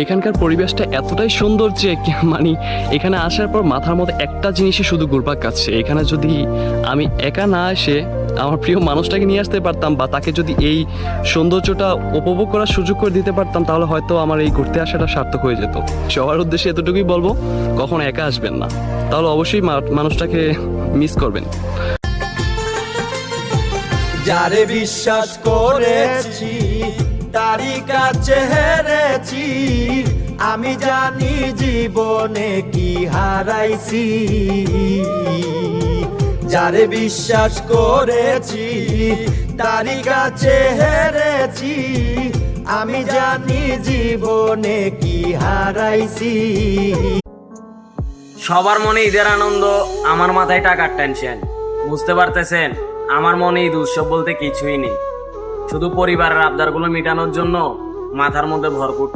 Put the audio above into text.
এখানকার পরিবেশটা এতটাই সুন্দর যে মানে এখানে আসার পর মাথার মধ্যে একটা জিনিসই শুধু ঘুরপাক খাচ্ছে। এখানে যদি আমি একা না এসে আমার প্রিয় মানুষটাকে নিয়ে আসতে পারতাম বা তাকে যদি এই সৌন্দর্যটা উপভোগ করার সুযোগ করে দিতে পারতাম, তাহলে হয়তো আমার এই ঘুরতে আসাটা সার্থক হয়ে যেত। সবার উদ্দেশ্যে এতটুকুই বলবো, কখনো একা আসবেন না, তাহলে অবশ্যই মানুষটাকে মিস করবেন। যারে বিশ্বাস করেছি তারই কাছে হেরেছি, আমি জানি জীবনে কি হারাইছি। যারে বিশ্বাস করেছি তারই কাছে হেরেছি, আমি জানি জীবনে কি হারাইছি। সবার মনে ঈদের আনন্দ, আমার মাথায় টাকার টেনশন। বুঝতে পারতেছেন, আমার মনে ঈদ উৎসব বলতে কিছুই নেই। শুধু পরিবারের আবদারগুলো মেটানোর জন্য মাথার মধ্যে ভরপুর